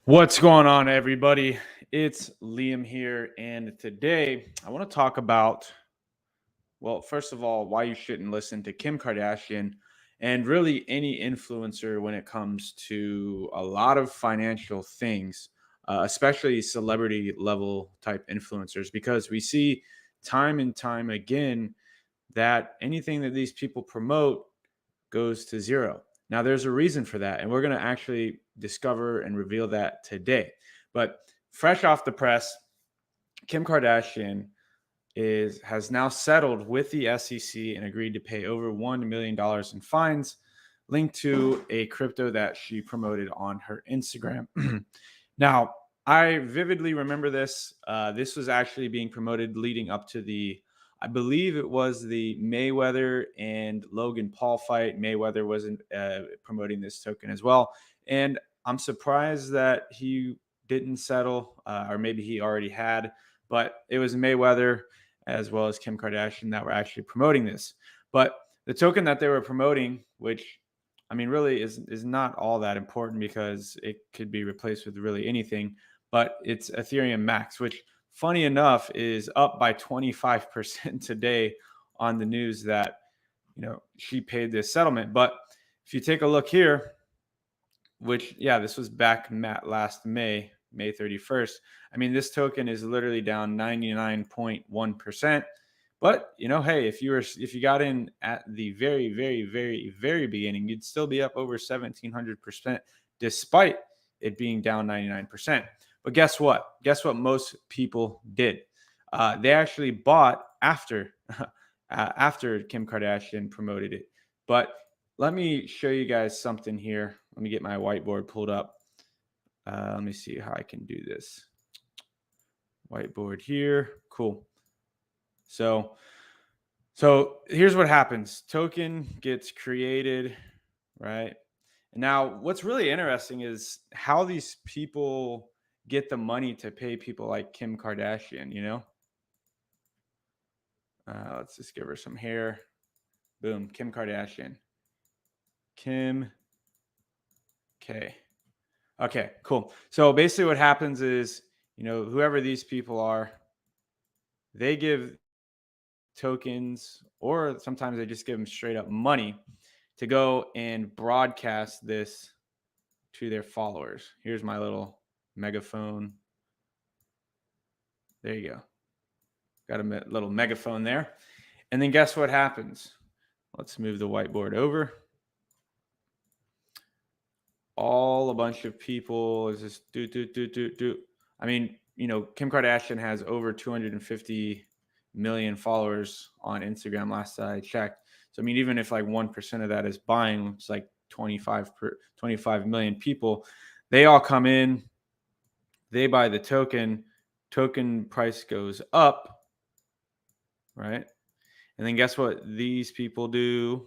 What's going on, everybody? It's Liam here, and today I want to talk about, well, first of all, why you shouldn't listen to Kim Kardashian and really any influencer when it comes to a lot of financial things, especially celebrity level type influencers, because we see time and time again that anything that these people promote goes to zero. Now, there's a reason for that, and we're going to actually discover and reveal that today. But fresh off the press, Kim Kardashian is has now settled with the SEC and agreed to pay over $1 million in fines linked to a crypto that she promoted on her Instagram. Now, I vividly remember this. This was actually being promoted leading up to I believe it was the Mayweather and Logan Paul fight. Mayweather wasn't promoting this token as well. And I'm surprised that he didn't settle, or maybe he already had, but it was Mayweather as well as Kim Kardashian that were actually promoting this. But the token that they were promoting, which I mean, really is not all that important because it could be replaced with really anything. But it's Ethereum Max, which, funny enough, is up by 25% today on the news that she paid this settlement. But if you take a look here, which this was back last May 31st. I mean, this token is literally down 99.1%. But hey, if you got in at the very, very, very, very beginning, you'd still be up over 1,700% despite it being down 99%. But guess what? Guess what most people did? They actually bought after after Kim Kardashian promoted it. But let me show you guys something here. Let me get my whiteboard pulled up. Let me see how I can do this. Whiteboard here. Cool. So here's what happens. Token gets created, right? And now what's really interesting is how these people get the money to pay people like Kim Kardashian, let's just give her some hair. Boom, Kim Kardashian. Kim K. Okay, cool. So basically what happens is, whoever these people are, they give tokens or sometimes they just give them straight up money to go and broadcast this to their followers. Here's my little megaphone. There you go. Got a little megaphone there. And then guess what happens? Let's move the whiteboard over. A bunch of people is just do. I mean, Kim Kardashian has over 250 million followers on Instagram last I checked. So I mean, even if like 1% of that is buying, it's like 25 million people. They all come in, they buy the token price goes up, right? And then guess what these people do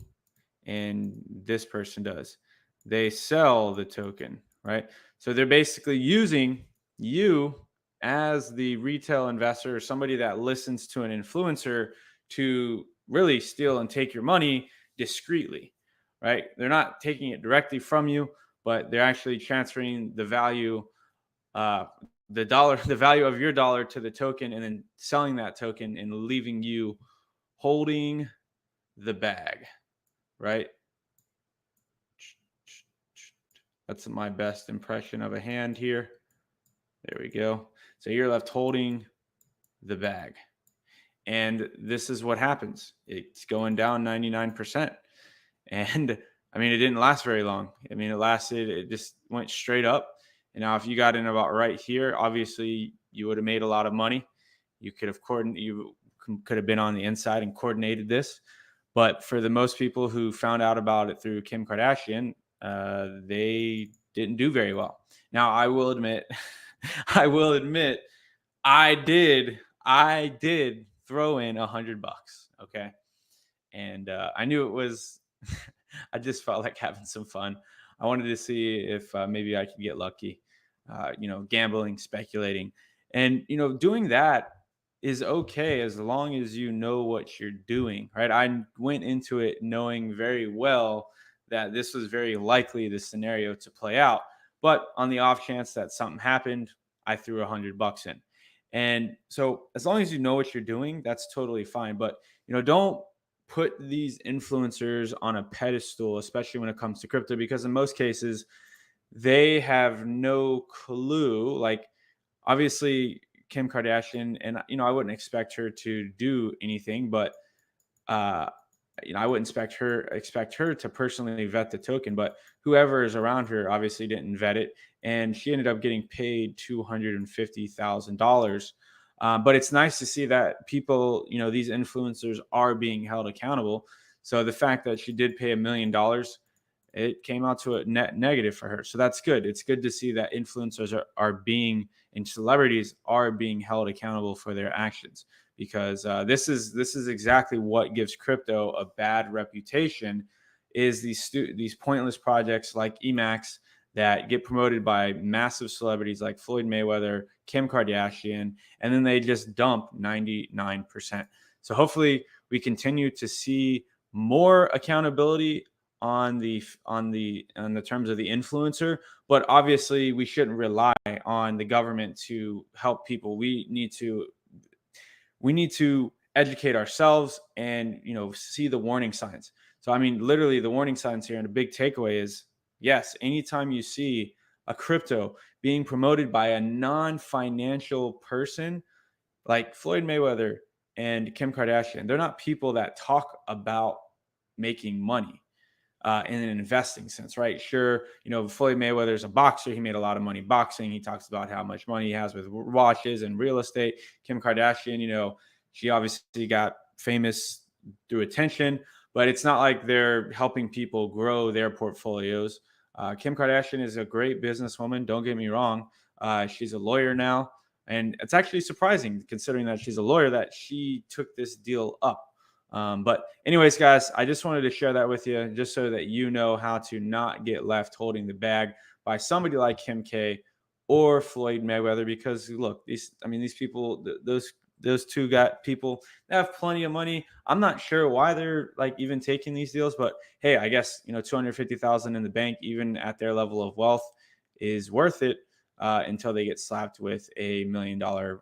and this person does? They sell the token, right? So they're basically using you as the retail investor or somebody that listens to an influencer to really steal and take your money discreetly, right? They're not taking it directly from you, but they're actually transferring the value, uh, the value of your dollar to the token, and then selling that token and leaving you holding the bag, right? That's my best impression of a hand here. There we go. So you're left holding the bag. And this is what happens. It's going down 99%. And I mean, it didn't last very long. I mean, it just went straight up. And now if you got in about right here, obviously you would have made a lot of money. You could have been on the inside and coordinated this. But for the most people who found out about it through Kim Kardashian, they didn't do very well. Now, I will admit, I did throw in $100. Okay, and I knew it was. I just felt like having some fun. I wanted to see if maybe I could get lucky. Gambling, speculating, and doing that is okay as long as you know what you're doing, right? I went into it knowing very well that this was very likely the scenario to play out. But on the off chance that something happened, I threw $100 in. And so as long as you know what you're doing, that's totally fine. But don't put these influencers on a pedestal, especially when it comes to crypto, because in most cases they have no clue. Like, obviously, Kim Kardashian, and I wouldn't expect her to do anything, but uh, I wouldn't expect her to personally vet the token, but whoever is around her obviously didn't vet it, and she ended up getting paid $250,000. But it's nice to see that people, these influencers are being held accountable. So the fact that she did pay $1 million, it came out to a net negative for her. So that's good. It's good to see that influencers are being and celebrities are being held accountable for their actions, because this is exactly what gives crypto a bad reputation, is these pointless projects like Emacs that get promoted by massive celebrities like Floyd Mayweather, Kim Kardashian, and then they just dump 99%. So hopefully we continue to see more accountability on the terms of the influencer, but obviously we shouldn't rely on the government to help people. We need to educate ourselves and see the warning signs. So I mean, literally the warning signs here, and a big takeaway is, yes, anytime you see a crypto being promoted by a non-financial person like Floyd Mayweather and Kim Kardashian, they're not people that talk about making money in an investing sense, right? Sure, Floyd Mayweather's a boxer. He made a lot of money boxing. He talks about how much money he has with watches and real estate. Kim Kardashian, she obviously got famous through attention, but it's not like they're helping people grow their portfolios. Kim Kardashian is a great businesswoman. Don't get me wrong. She's a lawyer now. And it's actually surprising, considering that she's a lawyer, that she took this deal up. But anyways, guys, I just wanted to share that with you, just so that you know how to not get left holding the bag by somebody like Kim K or Floyd Mayweather. Because look, these people, those two got people that have plenty of money. I'm not sure why they're like even taking these deals, but hey, I guess 250,000 in the bank, even at their level of wealth, is worth it until they get slapped with $1 million.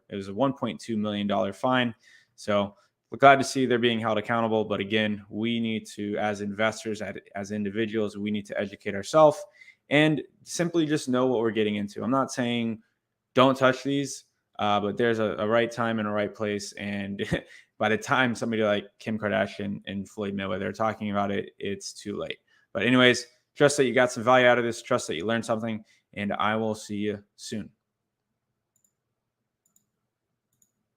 It was a $1.2 million fine. So we're glad to see they're being held accountable. But again, we need to, as investors, as individuals, we need to educate ourselves and simply just know what we're getting into. I'm not saying don't touch these, but there's a right time and a right place. And by the time somebody like Kim Kardashian and Floyd Mayweather are talking about it, it's too late. But anyways, trust that you got some value out of this. Trust that you learned something. And I will see you soon.